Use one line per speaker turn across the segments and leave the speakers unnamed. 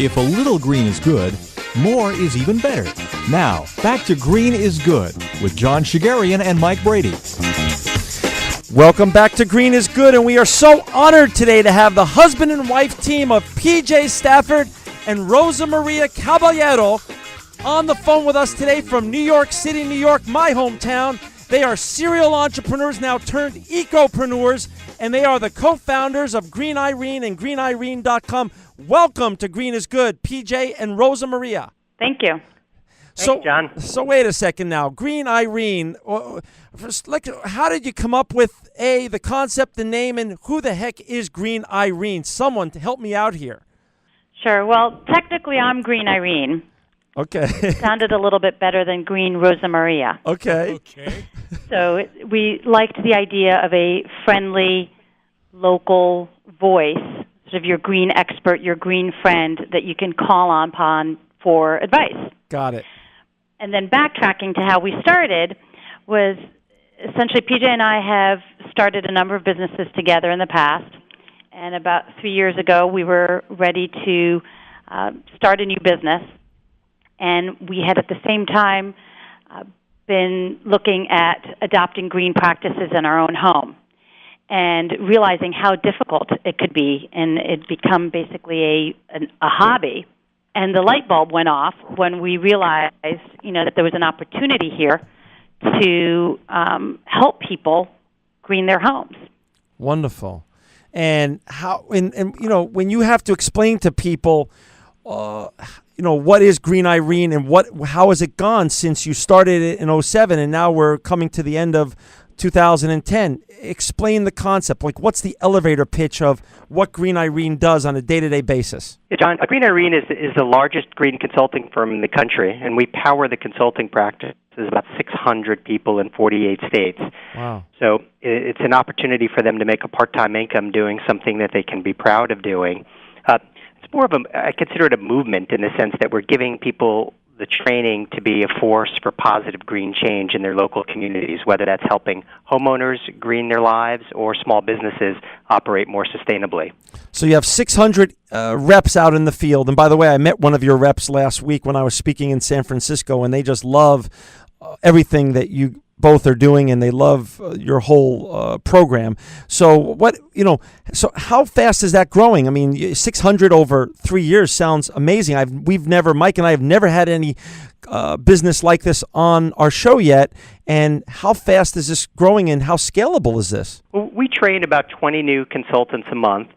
If a little green is good, more is even better. Now, back to Green is Good with John Shigarian and Mike Brady.
Welcome back to Green is Good, and we are so honored today to have the husband and wife team of P.J. Stafford and Rosamaria Caballero on the phone with us today from New York City, New York, my hometown. They are serial entrepreneurs now turned ecopreneurs, and they are the co-founders of Green Irene and greeniirene.com. Welcome to Green is Good, P.J. and Rosamaria.
Thank you.
Thanks, John.
So wait a second now. Green Irene, how did you come up with, the concept, the name, and who the heck is Green Irene? Someone to help me out here.
Sure. Well, technically, I'm Green Irene.
Okay.
Sounded a little bit better than Green Rosamaria.
Okay.
So we liked the idea of a friendly, local voice, sort of your green expert, your green friend that you can call upon for advice.
Got it.
And then backtracking to how we started was essentially PJ and I have started a number of businesses together in the past. And about 3 years ago, we were ready to start a new business. And we had at the same time been looking at adopting green practices in our own home and realizing how difficult it could be. And it become basically a hobby. And the light bulb went off when we realized, that there was an opportunity here to help people green their homes.
Wonderful. And how? And when you have to explain to people, what is Green Irene and how has it gone since you started it in 2007 and now we're coming to the end of 2010? Explain the concept. Like, what's the elevator pitch of what Green Irene does on a day-to-day basis?
Yeah, John, Green Irene is the largest green consulting firm in the country, and we power the consulting practice. There's about 600 people in 48 states.
Wow.
So it's an opportunity for them to make a part-time income doing something that they can be proud of doing. It's more of I consider it a movement in the sense that we're giving people the training to be a force for positive green change in their local communities, whether that's helping homeowners green their lives or small businesses operate more sustainably.
So you have 600 reps out in the field. And by the way, I met one of your reps last week when I was speaking in San Francisco, and they just love everything that you both are doing, and they love your whole program. So so how fast is that growing? I mean, 600 over 3 years sounds amazing. Mike and I have never had any business like this on our show yet. And how fast is this growing, and how scalable is this?
Well, we train about 20 new consultants a month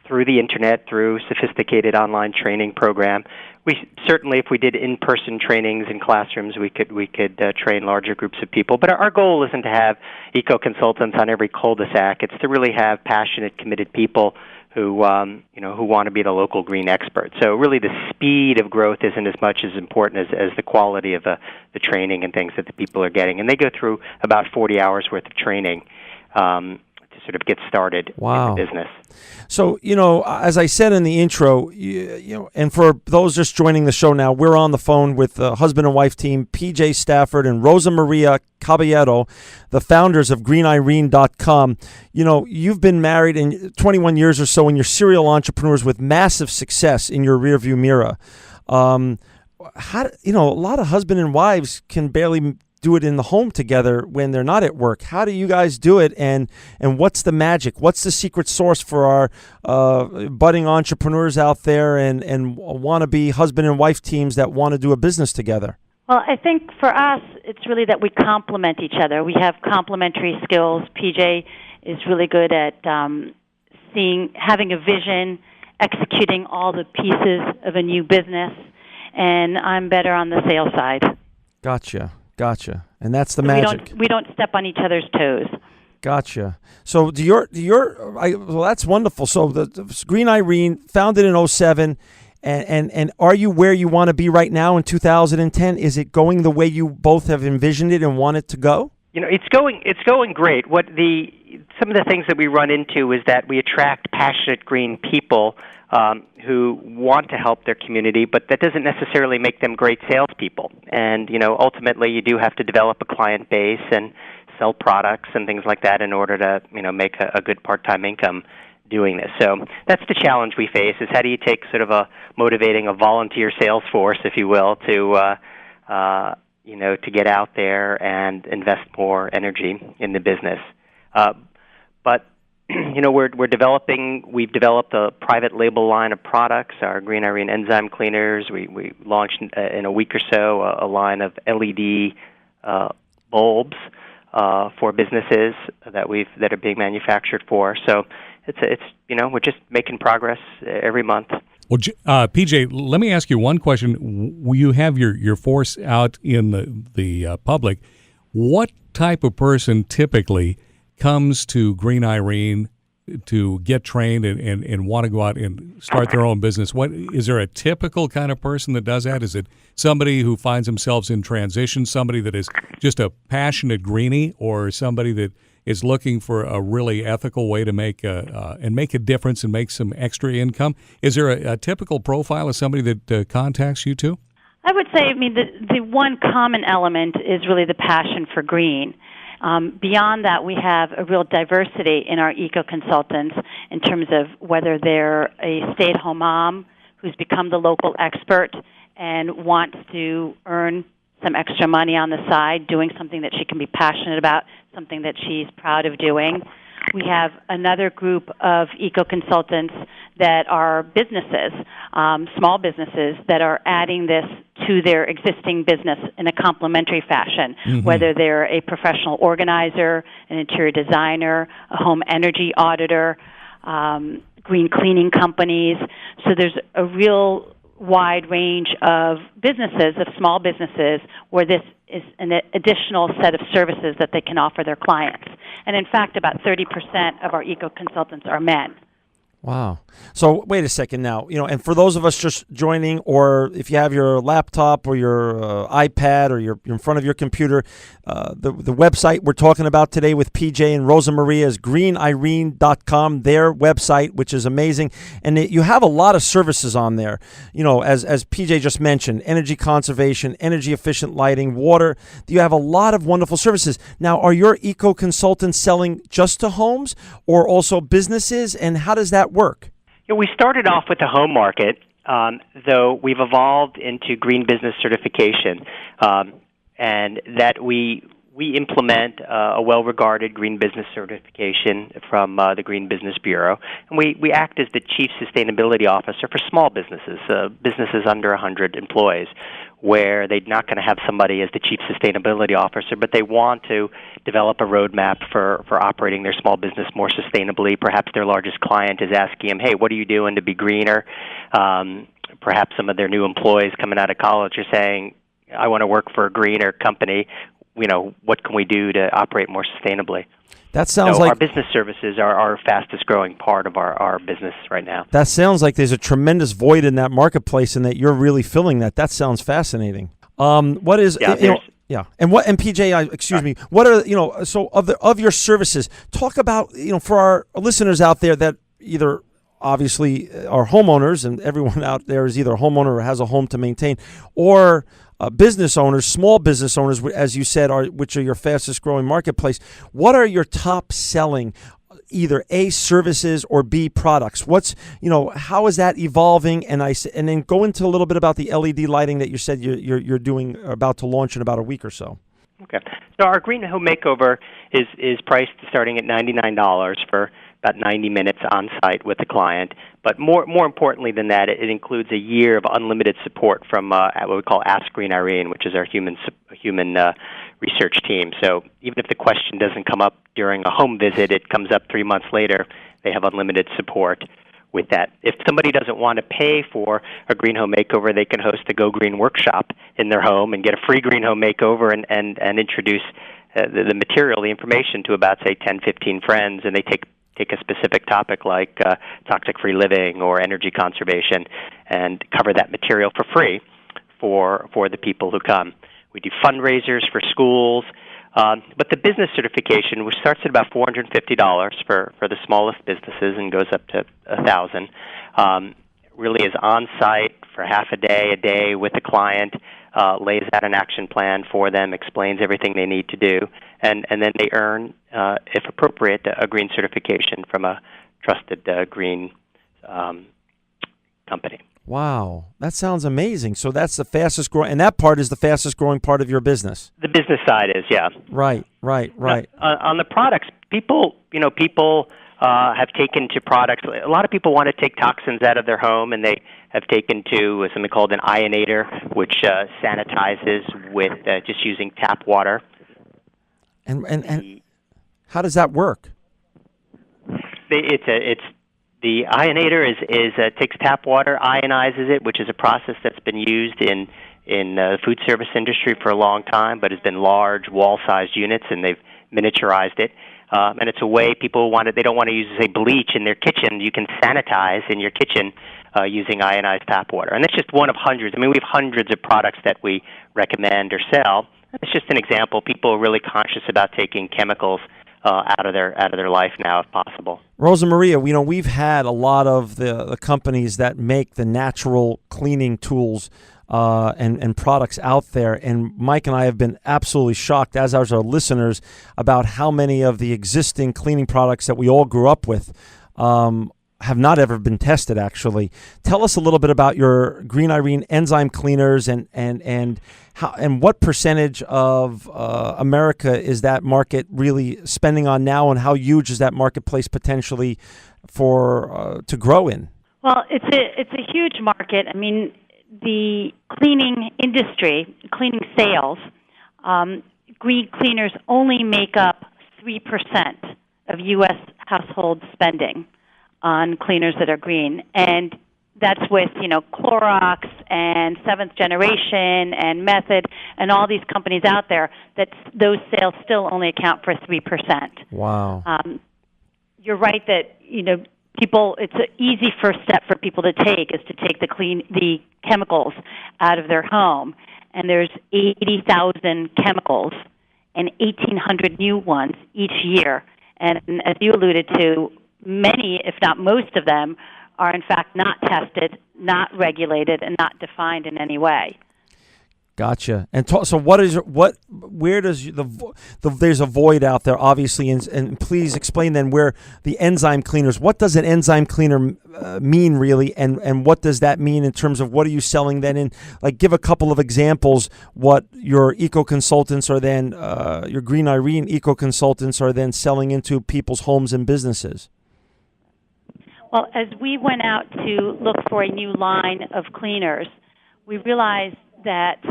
through the internet, through sophisticated online training program. We certainly, if we did in-person trainings in classrooms, we could train larger groups of people. But our goal isn't to have eco-consultants on every cul-de-sac. It's to really have passionate, committed people who want to be the local green expert. So really, the speed of growth isn't as much as important as the quality of the training and things that the people are getting. And they go through about 40 hours worth of training to sort of get started in the business.
So, as I said in the intro, and for those just joining the show now, we're on the phone with the husband and wife team, P.J. Stafford and Rosamaria Caballero, the founders of greeniirene.com. You've been married in 21 years or so, and you're serial entrepreneurs with massive success in your rearview mirror. A lot of husband and wives can barely do it in the home together when they're not at work. How do you guys do it, and what's the magic? What's the secret sauce for our budding entrepreneurs out there and wannabe husband and wife teams that want to do a business together?
Well, I think for us, it's really that we complement each other. We have complementary skills. PJ is really good at having a vision, executing all the pieces of a new business, and I'm better on the sales side. Gotcha.
And that's the magic.
We don't step on each other's toes.
Gotcha. So that's wonderful. So the Green Irene, founded in 2007, and are you where you want to be right now in 2010? Is it going the way you both have envisioned it and want it to go?
It's going great. Some of the things that we run into is that we attract passionate green people who want to help their community, but that doesn't necessarily make them great salespeople. And, ultimately you do have to develop a client base and sell products and things like that in order to, make a good part-time income doing this. So that's the challenge we face: is how do you take sort of motivating a volunteer sales force, if you will, to to get out there and invest more energy in the business. But we've developed a private label line of products, our Green Irene enzyme cleaners. We launched in a week or so a line of LED bulbs for businesses that are being manufactured for. So it's we're just making progress every month.
Well, PJ, let me ask you one question. You have your force out in the public. What type of person typically comes to Green Irene to get trained and want to go out and start their own business? What is there a typical kind of person that does that? Is it somebody who finds themselves in transition, somebody that is just a passionate greenie, or somebody that is looking for a really ethical way to make a difference and make some extra income? Is there a typical profile of somebody that contacts you too?
I would say, the one common element is really the passion for green. Beyond that, we have a real diversity in our eco-consultants in terms of whether they're a stay-at-home mom who's become the local expert and wants to earn some extra money on the side, doing something that she can be passionate about, something that she's proud of doing. We have another group of eco-consultants that are businesses, small businesses, that are adding this to their existing business in a complementary fashion, whether they're a professional organizer, an interior designer, a home energy auditor, green cleaning companies. So there's a real wide range of businesses, of small businesses, where this is an additional set of services that they can offer their clients. And in fact, about 30% of our eco-consultants are men.
Wow. So wait a second now, and for those of us just joining, or if you have your laptop or your iPad or you're in front of your computer, the website we're talking about today with PJ and Rosamaria is greenirene.com, their website, which is amazing. And you have a lot of services on there, as PJ just mentioned: energy conservation, energy efficient lighting, water. You have a lot of wonderful services. Now, are your eco-consultants selling just to homes or also businesses, and how does that work?
We started off with the home market, though we've evolved into green business certification, and that we implement a well-regarded green business certification from the Green Business Bureau, and we act as the chief sustainability officer for small businesses, businesses under 100 employees, where they're not going to have somebody as the chief sustainability officer, but they want to develop a roadmap for operating their small business more sustainably. Perhaps their largest client is asking them, hey, what are you doing to be greener? Perhaps some of their new employees coming out of college are saying, I want to work for a greener company. What can we do to operate more sustainably?
That sounds like
our business services are our fastest growing part of our business right now.
That sounds like there's a tremendous void in that marketplace, and that you're really filling that. That sounds fascinating. What is and PJ, excuse me. What are so of your services? Talk about for our listeners out there that either obviously are homeowners, and everyone out there is either a homeowner or has a home to maintain, or business owners, small business owners, as you said, which are your fastest growing marketplace. What are your top selling, either A, services, or B, products? How is that evolving? And then go into a little bit about the LED lighting that you said you're doing, about to launch in about a week or so.
Okay. So our Green Home Makeover is priced starting at $99 for about 90 minutes on site with the client. But more importantly than that, it includes a year of unlimited support from what we call Ask Green Irene, which is our human research team. So even if the question doesn't come up during a home visit, it comes up 3 months later. They have unlimited support with that. If somebody doesn't want to pay for a Green Home Makeover, they can host a Go Green workshop in their home and get a free Green Home Makeover and introduce the material, the information to about, say, 10, 15 friends, and they take a specific topic like toxic-free living or energy conservation and cover that material for free for the people who come. We do fundraisers for schools, but the business certification, which starts at about $450 for the smallest businesses and goes up to $1,000, really is on-site for half a day with the client, lays out an action plan for them, explains everything they need to do, and then they earn, if appropriate, a green certification from a trusted green company.
Wow, that sounds amazing. So that's the fastest growing, and that part is the fastest growing part of your business.
The business side is, yeah.
Right.
Now, on the products, people have taken to products. A lot of people want to take toxins out of their home, and they have taken to something called an ionator, which sanitizes with just using tap water.
And how does that work?
The ionator takes tap water, ionizes it, which is a process that's been used in the food service industry for a long time, but has been large wall-sized units, and they've miniaturized it. And it's a way people they don't want to use, say, bleach in their kitchen. You can sanitize in your kitchen using ionized tap water. And that's just one of hundreds. I mean, we have hundreds of products that we recommend or sell. It's just an example. People are really conscious about taking chemicals out of their life now, if possible.
Rosamaria, we've had a lot of the companies that make the natural cleaning tools and products out there, and Mike and I have been absolutely shocked, as are our listeners, about how many of the existing cleaning products that we all grew up with have not ever been tested, actually. Tell us a little bit about your Green Irene enzyme cleaners and how and what percentage of America is that market really spending on now, and how huge is that marketplace potentially for to grow in?
Well, it's a huge market. I mean, the cleaning industry, cleaning sales, green cleaners only make up 3% of U.S. household spending on cleaners that are green, and that's with Clorox and Seventh Generation and Method and all these companies out there. That those sales still only account for 3%.
Wow.
You're right that people. It's an easy first step for people to take is to take the chemicals out of their home, and there's 80,000 chemicals and 1,800 new ones each year. And as you alluded to, many, if not most of them, are in fact not tested, not regulated, and not defined in any way.
Gotcha. And so, where does there's a void out there, obviously, and please explain then where the enzyme cleaners. What does an enzyme cleaner mean really, and what does that mean in terms of what are you selling then? In give a couple of examples. What your eco consultants are then, your Green Irene eco consultants are then selling into people's homes and businesses.
Well, as we went out to look for a new line of cleaners, we realized that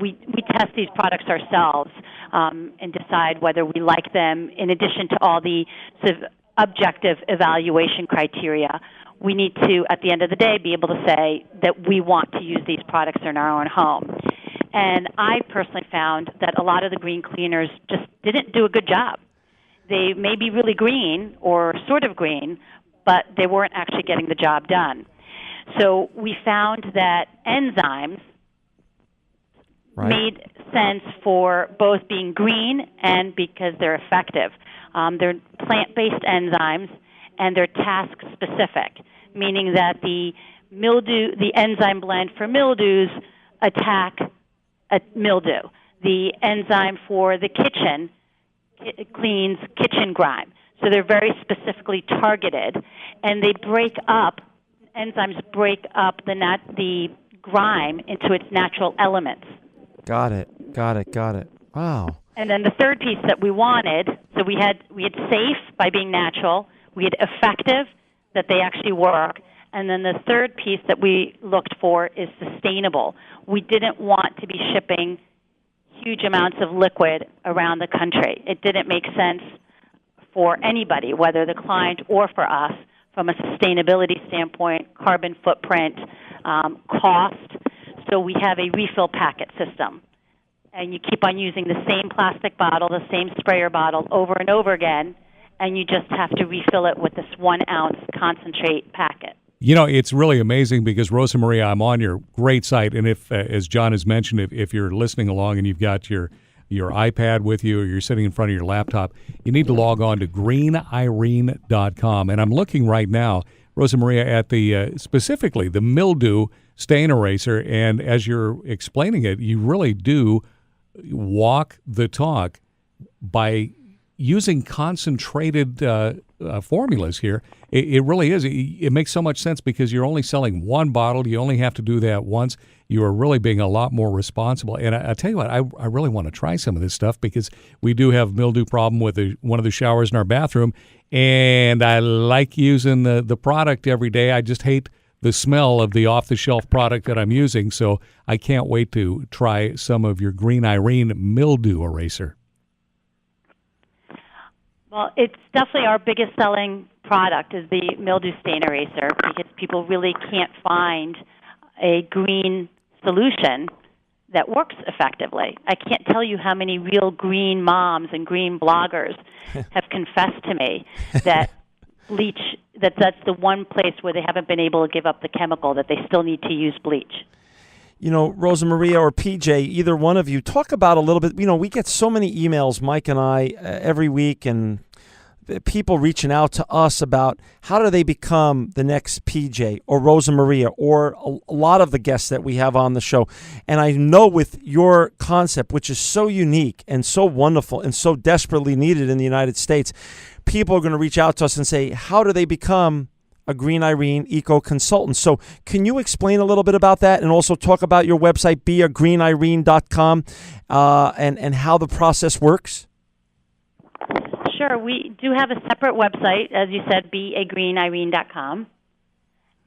we test these products ourselves and decide whether we like them. In addition to all the sort of objective evaluation criteria, we need to, at the end of the day, be able to say that we want to use these products in our own home. And I personally found that a lot of the green cleaners just didn't do a good job. They may be really green or sort of green, but they weren't actually getting the job done. So we found that enzymes made sense for both being green and because they're effective. They're plant-based enzymes, and they're task-specific, meaning that the enzyme blend for mildews attack a mildew. The enzyme for the kitchen cleans kitchen grime. So they're very specifically targeted, and enzymes break up the grime into its natural elements.
Got it. Wow.
And then the third piece that we wanted, so we had safe by being natural, we had effective, that they actually work, and then the third piece that we looked for is sustainable. We didn't want to be shipping huge amounts of liquid around the country. It didn't make sense for anybody, whether the client or for us, from a sustainability standpoint, carbon footprint, cost. So we have a refill packet system. And you keep on using the same plastic bottle, the same sprayer bottle over and over again, and you just have to refill it with this 1 ounce concentrate packet.
It's really amazing because, Rosamaria, I'm on your great site, and if, as John has mentioned, if you're listening along and you've got your iPad with you or you're sitting in front of your laptop, you need to log on to greenirene.com. And I'm looking right now, Rosamaria, at the specifically the mildew stain eraser, and as you're explaining it, you really do walk the talk by using concentrated formulas here, it really is. It makes so much sense because you're only selling one bottle. You only have to do that once. You are really being a lot more responsible. And I tell you what, I really want to try some of this stuff because we do have mildew problem with one of the showers in our bathroom, and I like using the product every day. I just hate the smell of the off-the-shelf product that I'm using, so I can't wait to try some of your Green Irene mildew eraser.
Well, it's definitely our biggest selling product is the mildew stain eraser because people really can't find a green solution that works effectively. I can't tell you how many real green moms and green bloggers have confessed to me that bleach, that's the one place where they haven't been able to give up the chemical, that they still need to use bleach.
You know, Rosamaria or PJ, either one of you, talk about a little bit. You know, we get so many emails, Mike and I, every week, and people reaching out to us about how do they become the next PJ or Rosamaria or a lot of the guests that we have on the show. And I know with your concept, which is so unique and so wonderful and so desperately needed in the United States, people are going to reach out to us and say, how do they become a Green Irene Eco Consultant? So can you explain a little bit about that and also talk about your website, beagreenirene.com, and how the process works?
Sure. We do have a separate website, as you said, beagreenirene.com.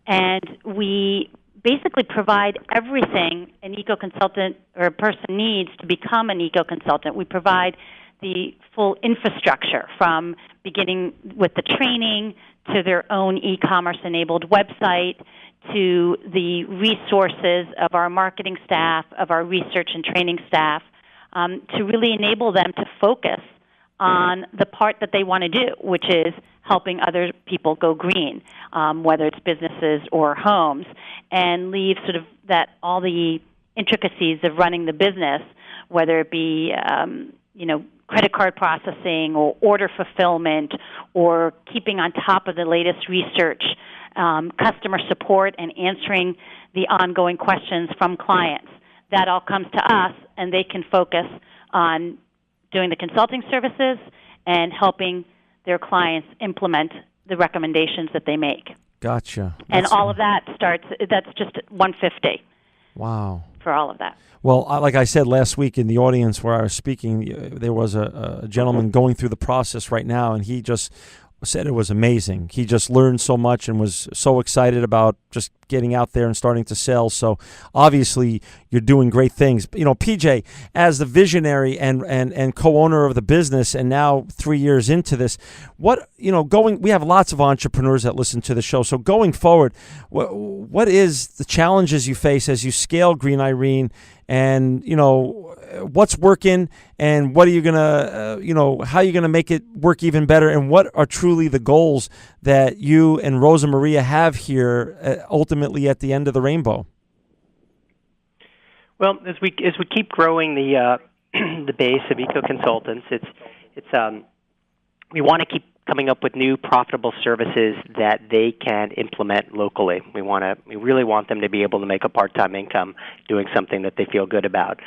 And we basically provide everything an eco-consultant or a person needs to become an eco-consultant. We provide the full infrastructure from beginning with the training to their own e-commerce enabled website to the resources of our marketing staff, of our research and training staff, to really enable them to focus on the part that they want to do, which is helping other people go green, whether it's businesses or homes, and leave sort of that all the intricacies of running the business, whether it be credit card processing or order fulfillment or keeping on top of the latest research, customer support, and answering the ongoing questions from clients. That all comes to us, and they can focus on doing the consulting services and helping their clients implement the recommendations that they make.
Gotcha.
And all of that that's just $150.
Wow.
For all of that.
Well, like I said last week in the audience where I was speaking, there was a gentleman going through the process right now, and he just said it was amazing. He just learned so much and was so excited about just getting out there and starting to sell. So obviously you're doing great things. You know, PJ, as the visionary and co-owner of the business and now 3 years into this, we have lots of entrepreneurs that listen to the show. So going forward, what is the challenges you face as you scale Green Irene, and, what's working, and what are you going to, how are you going to make it work even better, and what are truly the goals that you and Rosamaria have here ultimately at the end of the rainbow?
Well, as we keep growing the the base of eco consultants, we want to keep coming up with new profitable services that they can implement locally. We really want them to be able to make a part-time income doing something that they feel good about.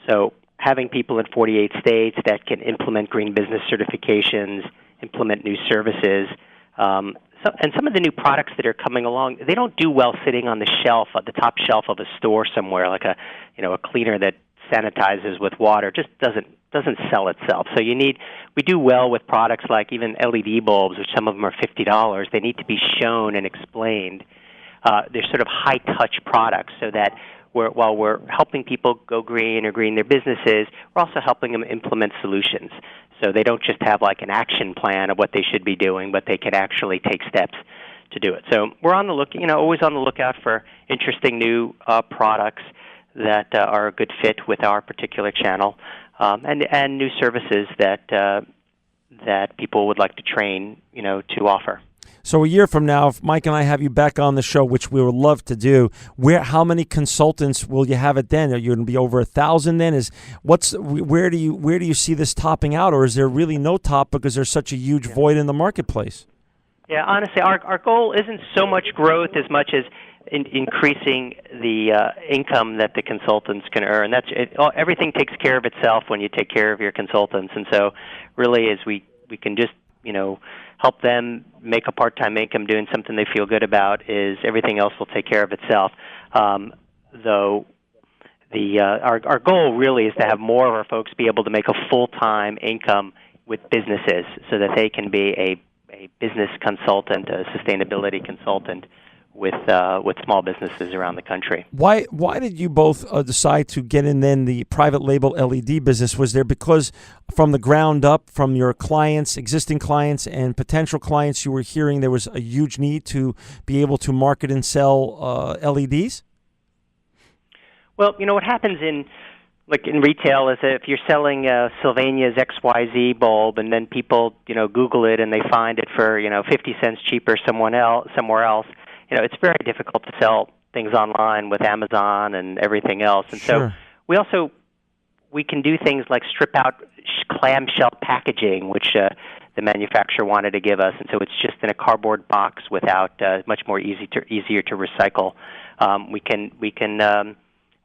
So having people in 48 states that can implement green business certifications, implement new services, and some of the new products that are coming along, they don't do well sitting on the shelf, at the top shelf of a store somewhere, like a cleaner that sanitizes with water. Just doesn't sell itself. So we do well with products like even LED bulbs, which some of them are $50. They need to be shown and explained. They're sort of high-touch products, so that while we're helping people go green or green their businesses, we're also helping them implement solutions. So they don't just have like an action plan of what they should be doing, but they can actually take steps to do it. So we're on the always on the lookout for interesting new products that are a good fit with our particular channel, and new services that people would like to train, to offer.
So a year from now, if Mike and I have you back on the show, which we would love to do, how many consultants will you have it then? Are you going to be over 1,000 then? Where do you see this topping out, or is there really no top because there's such a huge void in the marketplace?
Yeah, honestly, our goal isn't so much growth as much as increasing the income that the consultants can earn. Everything takes care of itself when you take care of your consultants. And so really, as we we can just, help them make a part-time income doing something they feel good about, is everything else will take care of itself. Though our goal really is to have more of our folks be able to make a full-time income with businesses so that they can be a business consultant, a sustainability consultant with small businesses around the country.
Why did you both decide to get in then the private label LED business? Was there because from the ground up, from your clients, existing clients and potential clients, you were hearing there was a huge need to be able to market and sell LEDs?
Well, what happens in retail is that if you're selling Sylvania's XYZ bulb, and then people Google it and they find it for 50 cents cheaper somewhere else, it's very difficult to sell things online with Amazon and everything else. And
Sure.
so we can do things like strip out clamshell packaging, which the manufacturer wanted to give us, and so it's just in a cardboard box without much more easier to recycle.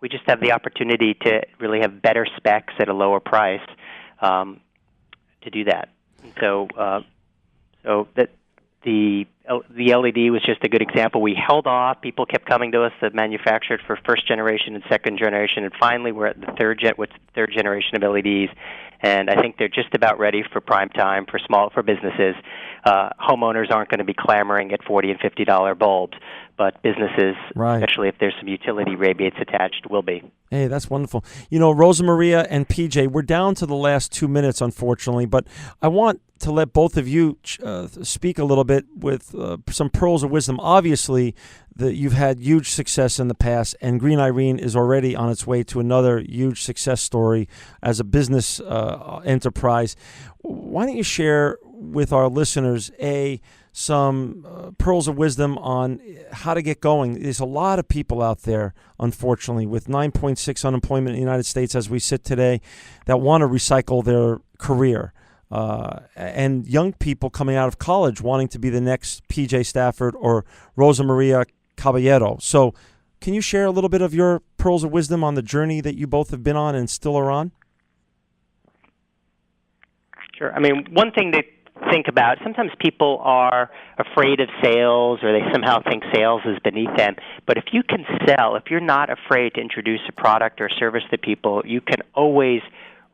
We just have the opportunity to really have better specs at a lower price to do that. And so that the LED was just a good example. We held off. People kept coming to us that manufactured for first generation and second generation, and finally we're at the third generation of LEDs. And I think they're just about ready for prime time for businesses. Homeowners aren't going to be clamoring at $40 and $50 bulbs, but businesses,
Right.
especially if there's some utility rebates attached, will be.
Hey, that's wonderful. Rosamaria and PJ, we're down to the last 2 minutes, unfortunately, but I want to let both of you speak a little bit with some pearls of wisdom. Obviously, you've had huge success in the past, and Green Irene is already on its way to another huge success story as a business enterprise. Why don't you share with our listeners, some pearls of wisdom on how to get going? There's a lot of people out there, unfortunately, with 9.6 unemployment in the United States as we sit today, that want to recycle their career. And young people coming out of college wanting to be the next P.J. Stafford or Rosamaria Caballero. So can you share a little bit of your pearls of wisdom on the journey that you both have been on and still are on?
Sure. One thing to think about, sometimes people are afraid of sales, or they somehow think sales is beneath them. But if you can sell, if you're not afraid to introduce a product or service to people, you can always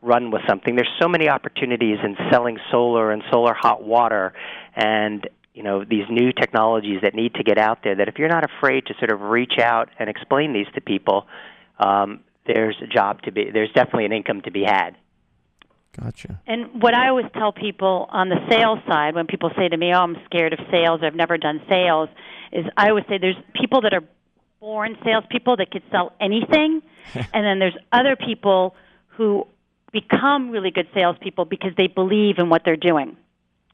run with something. There's so many opportunities in selling solar and solar hot water and these new technologies that need to get out there, that if you're not afraid to sort of reach out and explain these to people, there's definitely an income to be had.
Gotcha.
And what I always tell people on the sales side, when people say to me, I'm scared of sales, I've never done sales, is I always say there's people that are born salespeople that could sell anything, and then there's other people who become really good salespeople because they believe in what they're doing,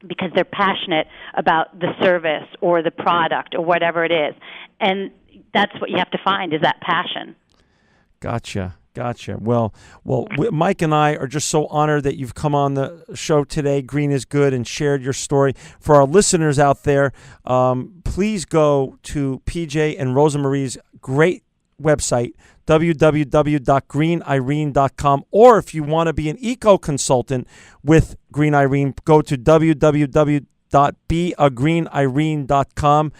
because they're passionate about the service or the product or whatever it is. And that's what you have to find, is that passion.
Gotcha. Well, Mike and I are just so honored that you've come on the show today, Green is Good, and shared your story. For our listeners out there, please go to PJ and Rosamaria's great website, www.greenirene.com, or if you want to be an eco consultant with Green Irene, go to www.beagreenirene.com.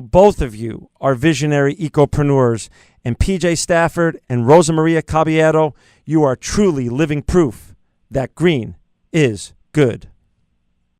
Both of you are visionary ecopreneurs, and PJ Stafford and Rosamaria Caballero, you are truly living proof that green is good.